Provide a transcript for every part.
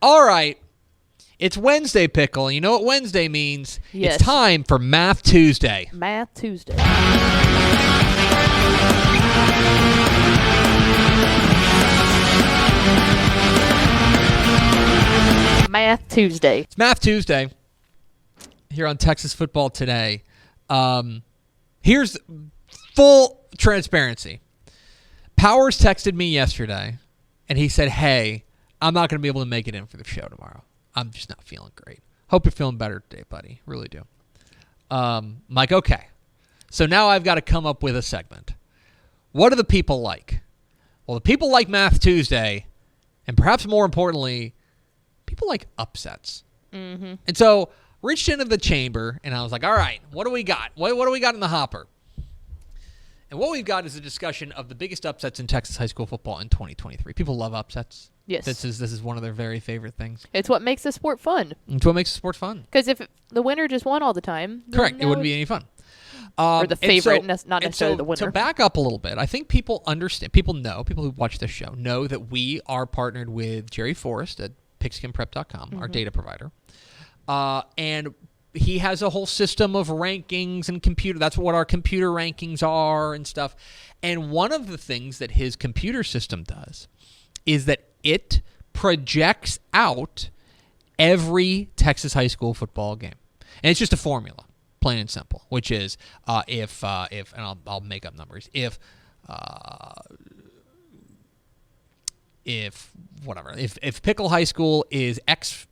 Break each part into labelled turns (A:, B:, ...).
A: All right. It's Wednesday, Pickle. And you know what Wednesday means?
B: Yes.
A: It's time for Math Tuesday.
B: Math Tuesday. Math Tuesday.
A: It's Math Tuesday here on Texas Football Today. Here's full transparency. Powers texted me yesterday, and he said, hey, I'm not going to be able to make it in for the show tomorrow. I'm just not feeling great. Hope you're feeling better today, buddy. Really do. I'm like, okay. So now I've got to come up with a segment. What do the people like? Well, the people like Math Tuesday, and perhaps more importantly, people like upsets.
B: Mm-hmm.
A: And so reached into the chamber, and I was like, all right, what do we got? What do we got in the hopper? And what we've got is a discussion of the biggest upsets in Texas high school football in 2023. People love upsets.
B: Yes.
A: This is one of their very favorite things.
B: It's what makes the sport fun.
A: It's what makes the sport fun.
B: Because if the winner just won all the time.
A: Correct. It wouldn't be any fun.
B: Or the favorite, not necessarily the winner.
A: To back up a little bit, I think people understand, people who watch this show know that we are partnered with Jerry Forrest at pigskinprep.com, our data provider. And he has a whole system of rankings and that's what our computer rankings are and stuff. And one of the things that his computer system does is that it projects out every Texas high school football game. And it's just a formula, plain and simple, which is if and I'll make up numbers, if Pickle High School is X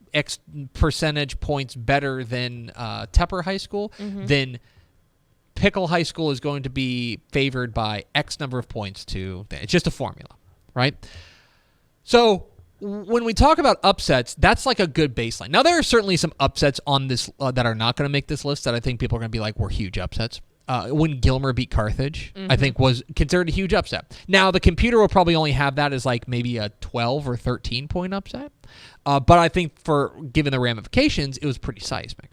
A: percentage points better than Tepper High School, then Pickle High School is going to be favored by X number of points it's just a formula, right? So when we talk about upsets, that's like a good baseline. Now, there are certainly some upsets on this that are not going to make this list that I think people are going to be like, were huge upsets. When Gilmer beat Carthage, I think was considered a huge upset. Now, the computer will probably only have that as like maybe a 12 or 13 point upset. But I think given the ramifications, it was pretty seismic.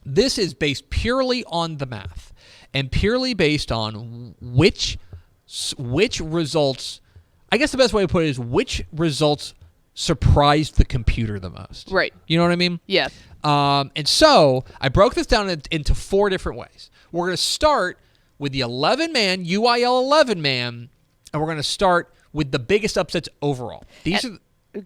A: This is based purely on the math and purely based on which results, I guess the best way to put it is which results surprised the computer the most.
B: Right.
A: You know what I mean?
B: Yeah.
A: And so I broke this down into 4 different ways. We're going to start with the 11-man, UIL 11-man, and we're going to start with the biggest upsets overall.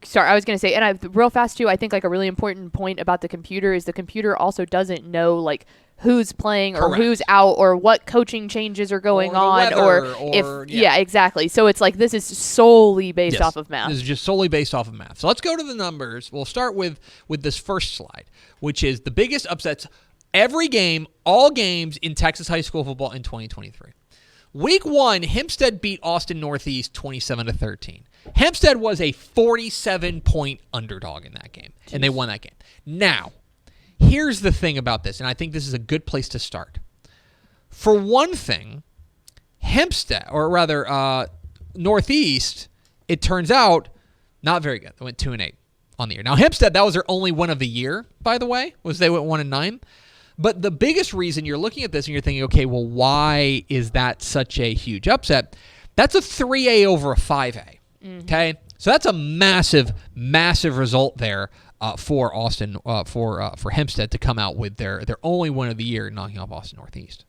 B: Sorry, I was going to say, and real fast too, I think like a really important point about the computer is the computer also doesn't know like who's playing or who's out or what coaching changes are going on yeah, exactly. So it's like this is solely based off of math.
A: This is just solely based off of math. So let's go to the numbers. We'll start with this first slide, which is the biggest upsets every game, all games in Texas high school football in 2023. Week 1, Hempstead beat Austin Northeast 27-13. Hempstead was a 47-point underdog in that game, and they won that game. Now, here's the thing about this, and I think this is a good place to start. For one thing, Hempstead, or rather Northeast, it turns out, not very good. They went 2-8 on the year. Now, Hempstead, that was their only win of the year, by the way, was they went 1-9. But the biggest reason you're looking at this and you're thinking, okay, well, why is that such a huge upset? That's a 3A over a 5A. Okay, so that's a massive, massive result there for Austin, for Hempstead to come out with their only win of the year, knocking off Austin Northeast.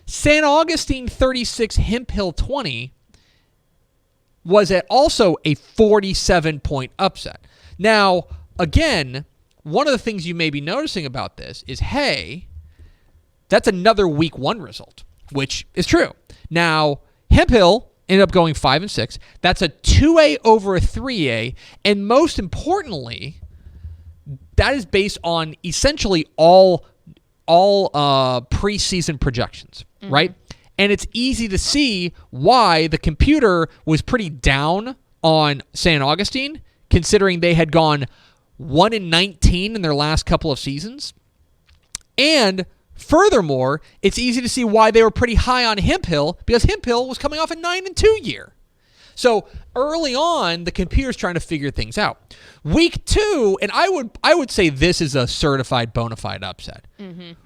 A: San Augustine 36, Hemp Hill 20 was also a 47-point upset. Now, again, one of the things you may be noticing about this is, hey, that's another week 1 result, which is true. Now, Hemp Hill ended up going 5-6. That's a 2A over a 3A, and most importantly, that is based on essentially all preseason projections, right? And it's easy to see why the computer was pretty down on San Augustine, considering they had gone 1-19 in their last couple of seasons. And furthermore, it's easy to see why they were pretty high on Hemp Hill, because Hemp Hill was coming off a 9-2 year. So early on, the computer's trying to figure things out. Week 2, and I would say this is a certified bona fide upset,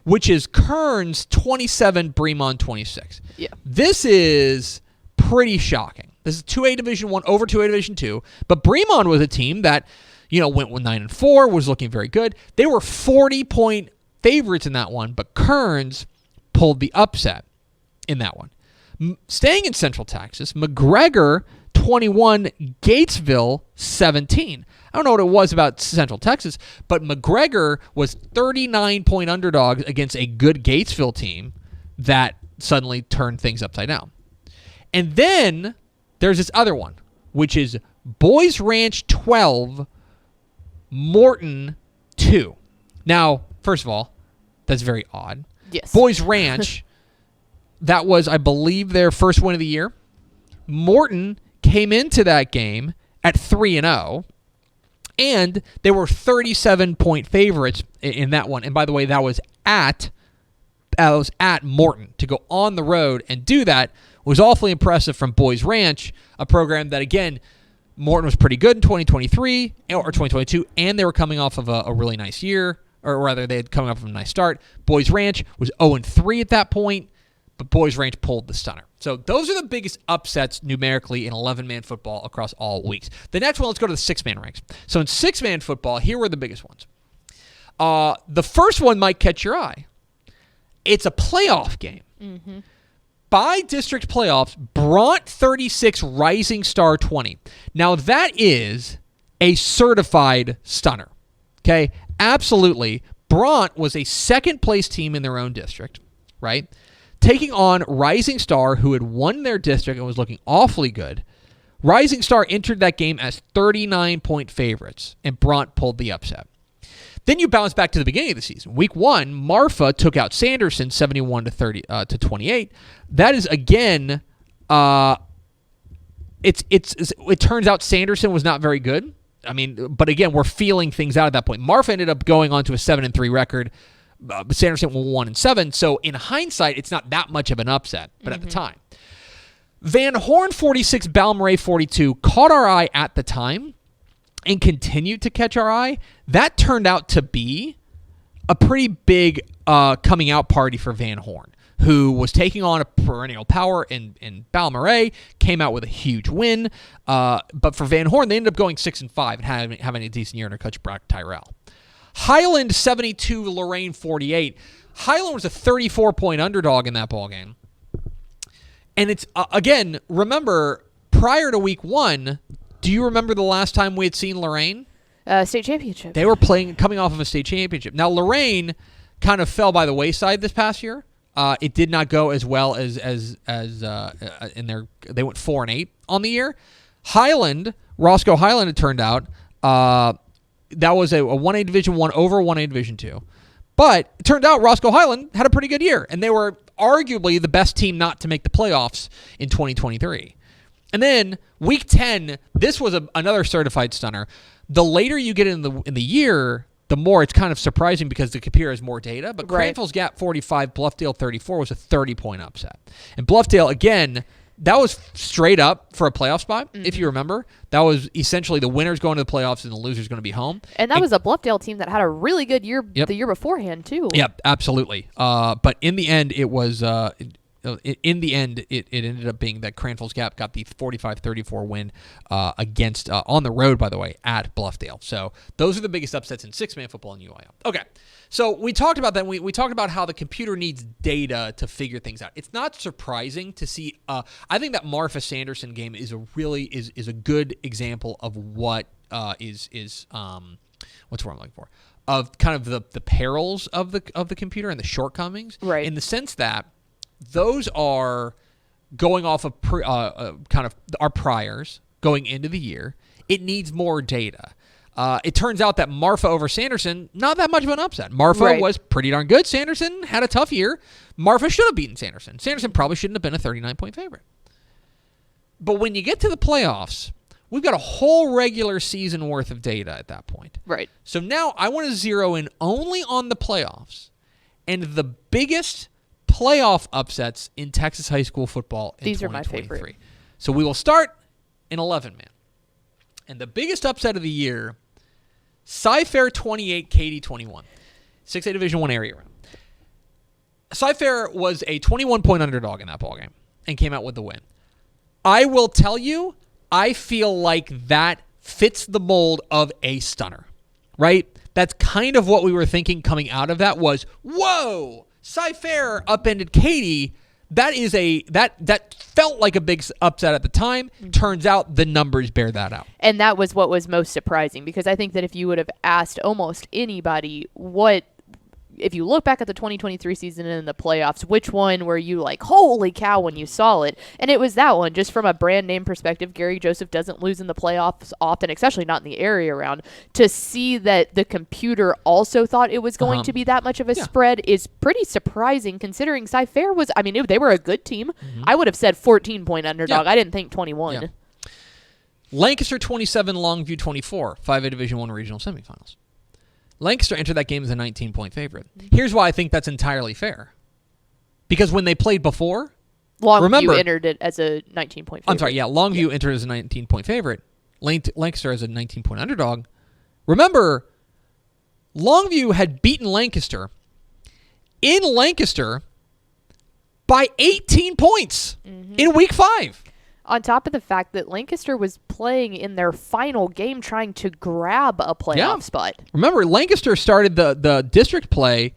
A: which is Kearns 27, Bremond 26.
B: Yeah.
A: This is pretty shocking. This is 2A Division 1 over 2A Division 2, but Bremond was a team that, went with 9-4, was looking very good. They were 40-point favorites in that one, but Kearns pulled the upset in that one. Staying in Central Texas, McGregor 21, Gatesville 17. I don't know what it was about Central Texas, but McGregor was 39-point underdogs against a good Gatesville team that suddenly turned things upside down. And then there's this other one, which is Boys Ranch 12, Morton 2. Now, first of all, that's very odd.
B: Yes.
A: Boys Ranch, that was, I believe, their first win of the year. Morton came into that game at 3-0, and they were 37-point favorites in that one. And by the way, that was at Morton. To go on the road and do that was awfully impressive from Boys Ranch, a program that, again, Morton was pretty good in 2023 or 2022, and they were coming off of a really nice year, or rather, they had coming off of a nice start. Boys Ranch was 0-3 at that point, but Boys Ranch pulled the stunner. So those are the biggest upsets numerically in 11-man football across all weeks. The next one, let's go to the 6-man ranks. So in 6-man football, here were the biggest ones. The first one might catch your eye. It's a playoff game.
B: Mm-hmm.
A: By district playoffs, Bront 36, Rising Star 20. Now that is a certified stunner. Okay? Absolutely. Bront was a second-place team in their own district, right? Taking on Rising Star, who had won their district and was looking awfully good. Rising Star entered that game as 39-point favorites, and Bront pulled the upset. Then you bounce back to the beginning of the season. Week 1, Marfa took out Sanderson 71-28. That is, again, it turns out Sanderson was not very good. I mean, but again, we're feeling things out at that point. Marfa ended up going on to a 7-3 record. Sanderson won 1-7. So in hindsight, it's not that much of an upset, but at the time. Van Horn 46, Balmorhea 42 caught our eye at the time and continued to catch our eye. That turned out to be a pretty big coming out party for Van Horn, who was taking on a perennial power in Balmorhea, came out with a huge win. But for Van Horn, they ended up going 6-5 and having a decent year under Coach Brock Tyrell. Highland 72, Lorraine 48. Highland was a 34-point underdog in that ballgame. And it's, again, remember, prior to week 1, do you remember the last time we had seen Lorraine?
B: State championship.
A: They were coming off of a state championship. Now, Lorraine kind of fell by the wayside this past year. It did not go as well as in their. They went 4-8 on the year. Highland, Roscoe Highland, it turned out, that was a 1A Division 1 over 1A Division 2. But it turned out Roscoe Highland had a pretty good year, and they were arguably the best team not to make the playoffs in 2023. And then week 10, this was another certified stunner. The later you get in the year, the more it's kind of surprising because the computer has more data. But
B: right.
A: Cranfield's Gap 45, Bluffdale 34 was a 30-point upset. And Bluffdale, again, that was straight up for a playoff spot, if you remember. That was essentially the winner's going to the playoffs and the loser's going to be home.
B: And that was a Bluffdale team that had a really good year the year beforehand, too.
A: Yep, absolutely. But in the end, it was... it ended up being that Cranfield's Gap got the 45-34 win against, on the road, by the way, at Bluffdale. So those are the biggest upsets in 6-man football in UIL. Okay, so we talked about that. We talked about how the computer needs data to figure things out. It's not surprising to see. I think that Marfa Sanderson game is a good example of what what's the word I'm looking for? Of kind of the perils of the computer and the shortcomings,
B: right? In
A: the sense that those are going off of kind of our priors going into the year. It needs more data. It turns out that Marfa over Sanderson, not that much of an upset. Marfa was pretty darn good. Sanderson had a tough year. Marfa should have beaten Sanderson. Sanderson probably shouldn't have been a 39-point favorite. But when you get to the playoffs, we've got a whole regular season worth of data at that point.
B: Right.
A: So now I want to zero in only on the playoffs and the biggest playoff upsets in Texas high school football in 2023.
B: These are my favorite.
A: So we will start in 11-man. And the biggest upset of the year, Cy-Fair 28, Katy 21. 6A Division 1 area round. Cy-Fair was a 21-point underdog in that ballgame and came out with the win. I will tell you, I feel like that fits the mold of a stunner, right? That's kind of what we were thinking coming out of that was, whoa, Cy-Fair upended Katy. That is that felt like a big upset at the time. Turns out the numbers bear that out.
B: And that was what was most surprising, because I think that if you would have asked almost anybody if you look back at the 2023 season and the playoffs, which one were you like, holy cow, when you saw it? And it was that one. Just from a brand name perspective, Gary Joseph doesn't lose in the playoffs often, especially not in the area round. To see that the computer also thought it was going to be that much of a spread is pretty surprising, considering Cy-Fair was, they were a good team. I would have said 14-point underdog. I didn't think 21.
A: Yeah. Lancaster 27, Longview 24, 5A Division I regional semifinals. Lancaster entered that game as a 19-point favorite. Here's why I think that's entirely fair. Because when they played before,
B: Longview entered it as a 19-point favorite.
A: I'm sorry, Longview entered as a 19-point favorite. Lancaster as a 19-point underdog. Remember, Longview had beaten Lancaster in Lancaster by 18 points in Week 5.
B: On top of the fact that Lancaster was playing in their final game trying to grab a playoff spot.
A: Remember, Lancaster started the district play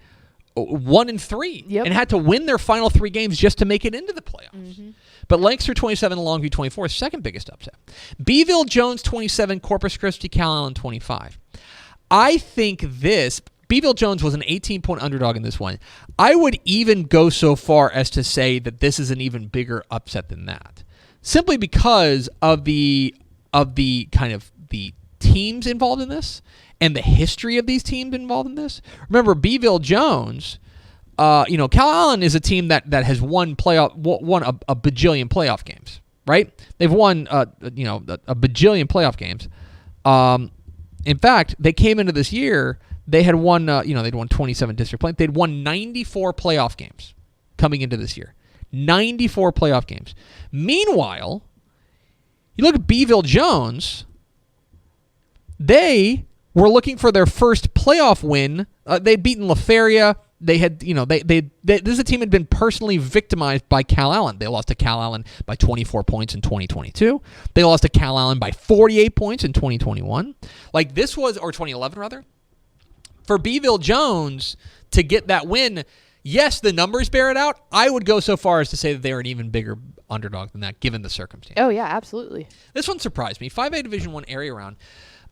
A: 1-3 and had to win their final 3 games just to make it into the playoffs. But Lancaster 27, Longview 24, second biggest upset. Beeville Jones 27, Corpus Christi Cal Allen 25. I think Beeville Jones was an 18-point underdog in this one. I would even go so far as to say that this is an even bigger upset than that. Simply because of the kind of the teams involved in this and the history of these teams involved in this. Remember, Beeville Jones, Cal Allen is a team that has won a bajillion playoff games, right? They've won a bajillion playoff games. In fact, they came into this year, they had won they'd won 27 district play. They'd won 94 playoff games coming into this year. 94 playoff games. Meanwhile, you look at Beeville Jones, they were looking for their first playoff win. They'd beaten LaFeria. They had, this is a team that had been personally victimized by Cal Allen. They lost to Cal Allen by 24 points in 2022. They lost to Cal Allen by 48 points in 2021. Or 2011 rather. For Beeville Jones to get that win, yes, the numbers bear it out. I would go so far as to say that they are an even bigger underdog than that, given the circumstance.
B: Oh, yeah, absolutely.
A: This one surprised me. 5A Division I area round.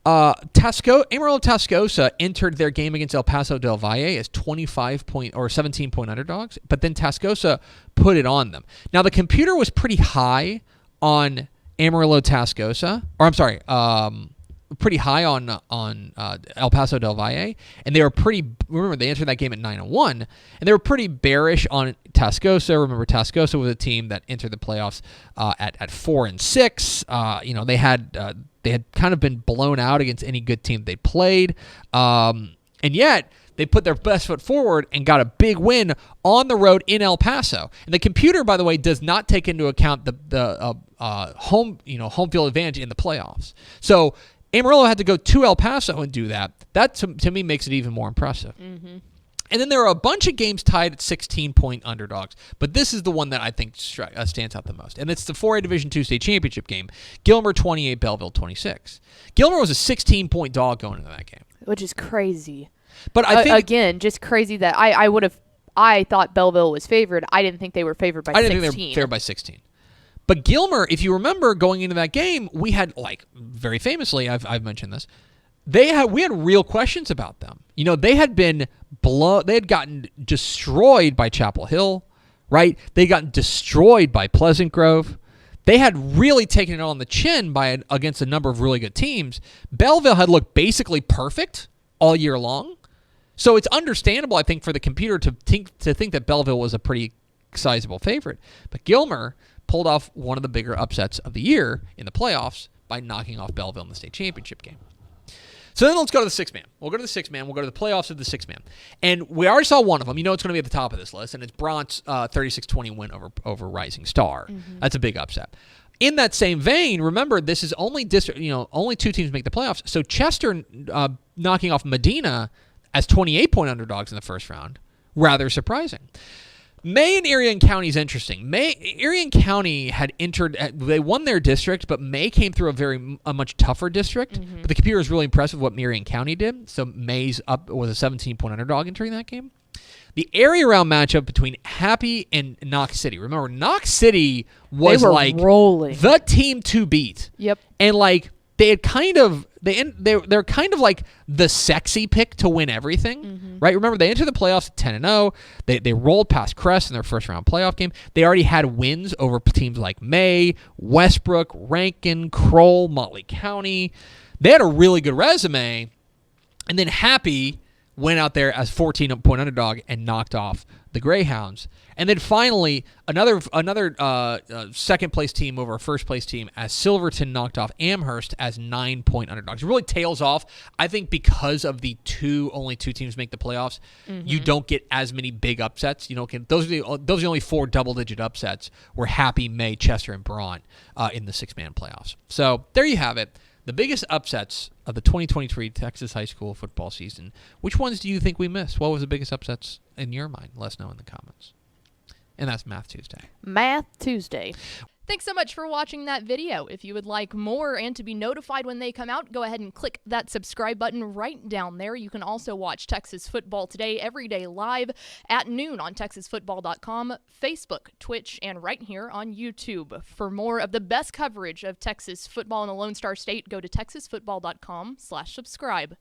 A: Amarillo Tascosa entered their game against El Paso del Valle as 25-point or 17-point underdogs, but then Tascosa put it on them. Now, the computer was pretty high on Amarillo Tascosa, pretty high on El Paso del Valle, and they were remember, they entered that game at 9-1, and they were pretty bearish on Tascosa. Remember, Tascosa was a team that entered the playoffs at 4-6. They had kind of been blown out against any good team they played, and yet they put their best foot forward and got a big win on the road in El Paso. And the computer, by the way, does not take into account the home field advantage in the playoffs. So Amarillo had to go to El Paso and do that. That, to me, makes it even more impressive. Mm-hmm. And then there are a bunch of games tied at 16-point underdogs, but this is the one that I think stands out the most. And it's the 4A Division II state championship game. Gilmer 28, Belleville 26. Gilmer was a 16-point dog going into that game.
B: Which is crazy.
A: But I think...
B: Again, just crazy that I thought Belleville was favored. I didn't think they were favored by 16.
A: I didn't think they were favored by 16. But Gilmer, if you remember going into that game, we had, very famously, I've mentioned this, we had real questions about them. They had gotten destroyed by Chapel Hill, right? They had gotten destroyed by Pleasant Grove. They had really taken it on the chin against a number of really good teams. Belleville had looked basically perfect all year long. So it's understandable, I think, for the computer to think that Belleville was a pretty sizable favorite. But Gilmer pulled off one of the bigger upsets of the year in the playoffs by knocking off Belleville in the state championship game. So then let's go to the six-man. We'll go to the six-man. We'll go to the playoffs of the six-man. And we already saw one of them. It's going to be at the top of this list, and it's Brant's 36-20 win over Rising Star. Mm-hmm. That's a big upset. In that same vein, remember, this is only two teams make the playoffs. So Chester knocking off Medina as 28-point underdogs in the first round, rather surprising. May and Erie County is interesting. Erie County had entered. They won their district, but May came through a much tougher district.
B: Mm-hmm.
A: But the computer is really impressed with what Erie County did. So May's up was a 17-point underdog entering that game. The area round matchup between Happy and Knox City. Remember, Knox City was like
B: rolling.
A: The team to beat.
B: Yep.
A: And like they had kind of they're kind of like the sexy pick to win everything, right? Remember, they entered the playoffs at 10-0. They rolled past Crest in their first round playoff game. They already had wins over teams like May, Westbrook, Rankin, Kroll, Motley County. They had a really good resume, and then Happy went out there as 14-point underdog and knocked off the Greyhounds. And then finally, another second-place team over a first-place team as Silverton knocked off Amherst as 9-point underdogs. It really tails off. I think because of the only two teams make the playoffs, you don't get as many big upsets. Those are the only 4 double-digit upsets were Happy, May, Chester, and Braun in the 6-man playoffs. So there you have it. The biggest upsets of the 2023 Texas high school football season. Which ones do you think we missed? What was the biggest upsets in your mind? Let us know in the comments. And that's Math Tuesday.
B: Math Tuesday. Thanks so much for watching that video. If you would like more and to be notified when they come out, go ahead and click that subscribe button right down there. You can also watch Texas Football Today every day live at noon on TexasFootball.com, Facebook, Twitch, and right here on YouTube. For more of the best coverage of Texas football in the Lone Star State, go to TexasFootball.com/subscribe.